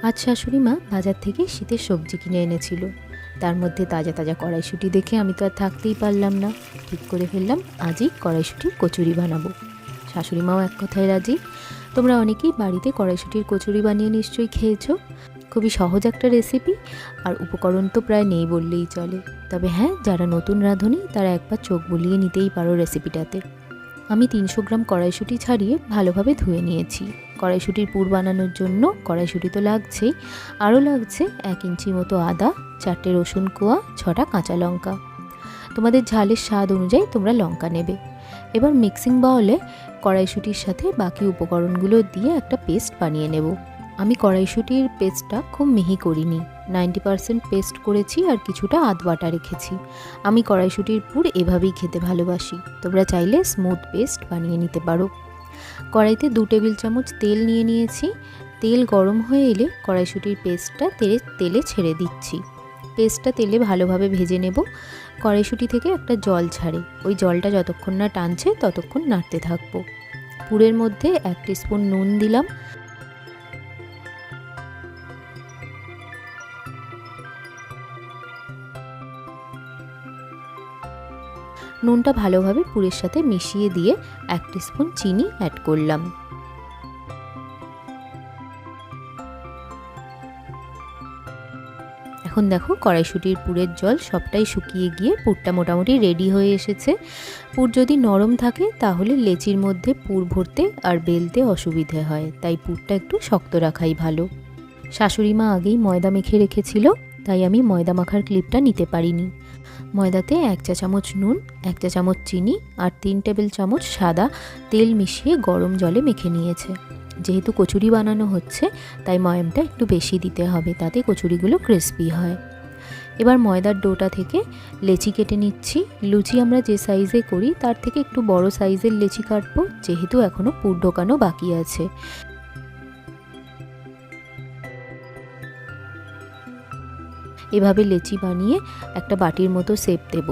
আজ শাশুড়ি মা বাজার থেকে শীতের সবজি কিনে এনেছিল। তার মধ্যে তাজা তাজা কড়াইশুঁটি দেখে আমি তো আর থাকতেই পারলাম না। ঠিক করে ফেললাম আজই কড়াইশুঁটির কচুরি বানাবো। শাশুড়ি মাও এক কথায় রাজি। তোমরা অনেকেই বাড়িতে কড়াইশুঁটির কচুরি বানিয়ে নিশ্চয়ই খেয়েছো। খুবই সহজ একটা রেসিপি, আর উপকরণ তো প্রায় নেই বললেই চলে। তবে হ্যাঁ, যারা নতুন রাঁধুনি তারা একবার চোখ বুলিয়ে নিতেই পারো রেসিপিটাতে। আমি 300 গ্রাম কড়াইশুঁটি ছাড়িয়ে ভালোভাবে ধুয়ে নিয়েছি। কড়াইশুঁটির পুর বানানোর জন্য কড়াইশুঁটি তো লাগছেই, আরও লাগছে 1 ইঞ্চি মতো আদা, 4টে রসুন কোয়া, 6টা কাঁচা লঙ্কা। তোমাদের ঝালের স্বাদ অনুযায়ী তোমরা লঙ্কা নেবে। এবার মিক্সিং বাউলে কড়াইশুঁটির সাথে বাকি উপকরণগুলো দিয়ে একটা পেস্ট বানিয়ে নেব। আমি কড়াইশুঁটির পেস্টটা খুব মিহি করিনি, 90% পেস্ট করেছি আর কিছুটা আধ বাটা রেখেছি। আমি কড়াইশুঁটির পুর এভাবেই খেতে ভালোবাসি। তোমরা চাইলে স্মুথ পেস্ট বানিয়ে নিতে পারো। কড়াইতে 2 টেবিল চামচ তেল নিয়ে নিয়েছি। তেল গরম হয়ে এলে কড়াইশুঁটির পেস্টটা তেলে ছেড়ে দিচ্ছি। পেস্টটা তেলে ভালোভাবে ভেজে নেব। কড়াইশুঁটি থেকে একটা জল ছাড়ে, ওই জলটা যতক্ষণ না টানছে ততক্ষণ নাড়তে থাকবো। পুরের মধ্যে 1 টিস্পুন নুন দিলাম। নুনটা ভালোভাবে পুরের সাথে মিশিয়ে দিয়ে 1 টিস্পুন চিনি অ্যাড করলাম। এখন দেখো কড়াইশুঁটির পুরের জল সবটাই শুকিয়ে গিয়ে পুরটা মোটামুটি রেডি হয়ে এসেছে। পুর যদি নরম থাকে তাহলে লেচির মধ্যে পুর ভরতে আর বেলতে অসুবিধে হয়, তাই পুরটা একটু শক্ত রাখাই ভালো। শাশুড়ি মা আগেই ময়দা মেখে রেখেছিল, তাই আমি ময়দা মাখার ক্লিপটা নিতে পারিনি। ময়দাতে 1 চা চামচ নুন, 1 চা চামচ চিনি আর 3 টেবিল চামচ সাদা তেল মিশিয়ে গরম জলে মেখে নিয়েছে। যেহেতু কচুরি বানানো হচ্ছে তাই ময়ামটা একটু বেশি দিতে হবে, তাতে কচুরিগুলো ক্রিস্পি হয়। এবার ময়দার ডোটা থেকে লেচি কেটে নিচ্ছি। লুচি আমরা যে সাইজে করি তার থেকে একটু বড় সাইজের লেচি কাটবো, যেহেতু এখনও পুর ঢোকানো বাকি আছে। এভাবে লেচি বানিয়ে একটা বাটির মতো শেপ দেব।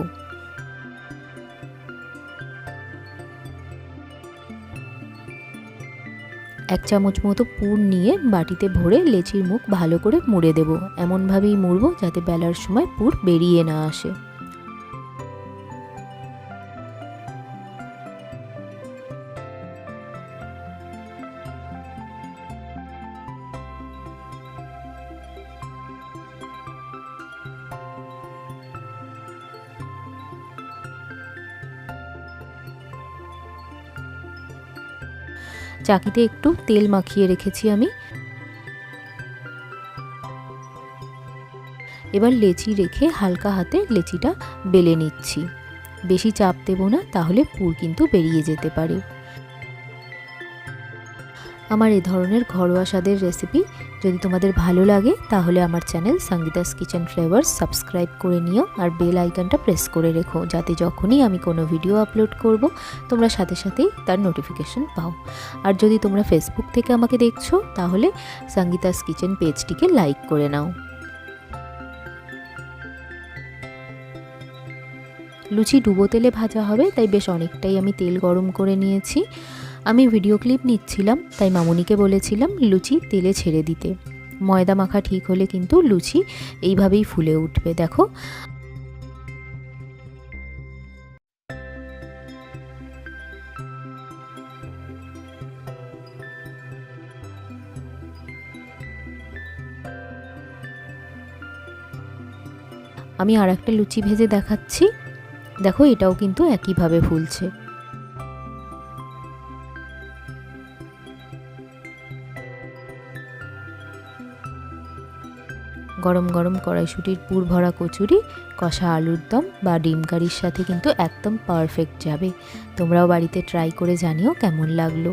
1 চামচ মতো পুর নিয়ে বাটিতে ভরে লেচির মুখ ভালো করে মুড়ে দেব। এমনভাবেই মুড়বো যাতে বেলার সময় পুর বেরিয়ে না আসে। চাকিতে একটু তেল মাখিয়ে রেখেছি আমি। এবার লেচি রেখে হালকা হাতে লেচিটা বেলে নিচ্ছি। বেশি চাপ দেব না, তাহলে পুর কিন্তু বেরিয়ে যেতে পারে। আমার এই ধরনের ঘরোয়া স্বাদের রেসিপি যদি তোমাদের ভালো লাগে তাহলে আমার channel Sangeeta's kitchen flavours subscribe করে নিও আর বেল আইকনটা প্রেস করে রেখো, যাতে যখনই আমি কোনো ভিডিও আপলোড করব তোমরা সাথে সাথেই তার নোটিফিকেশন পাও। আর যদি তোমরা ফেসবুক থেকে আমাকে দেখছো তাহলে সঙ্গীতাস কিচেন পেজটিকে লাইক করে নাও। লুচি ডুবো তেলে ভাজা হবে, তাই বেশ অনেকটাই আমি তেল গরম করে নিয়েছি। আমি ভিডিও ক্লিপ নিচ্ছিলাম, তাই মামুনিকে বলেছিলাম লুচি তেলে ছেড়ে দিতে। ময়দা মাখা ঠিক হলে কিন্তু লুচি এইভাবেই ফুলে উঠবে। দেখো আমি আর একটা লুচি ভেজে দেখাচ্ছি। দেখো এটাও কিন্তু একইভাবে ফুলছে। গরম গরম কড়াইশুঁটির পুর ভরা কচুরি কষা আলুর দম বা ডিম কারির সাথে কিন্তু একদম পারফেক্ট যাবে। তোমরাও বাড়িতে ট্রাই করে জানিও কেমন লাগলো।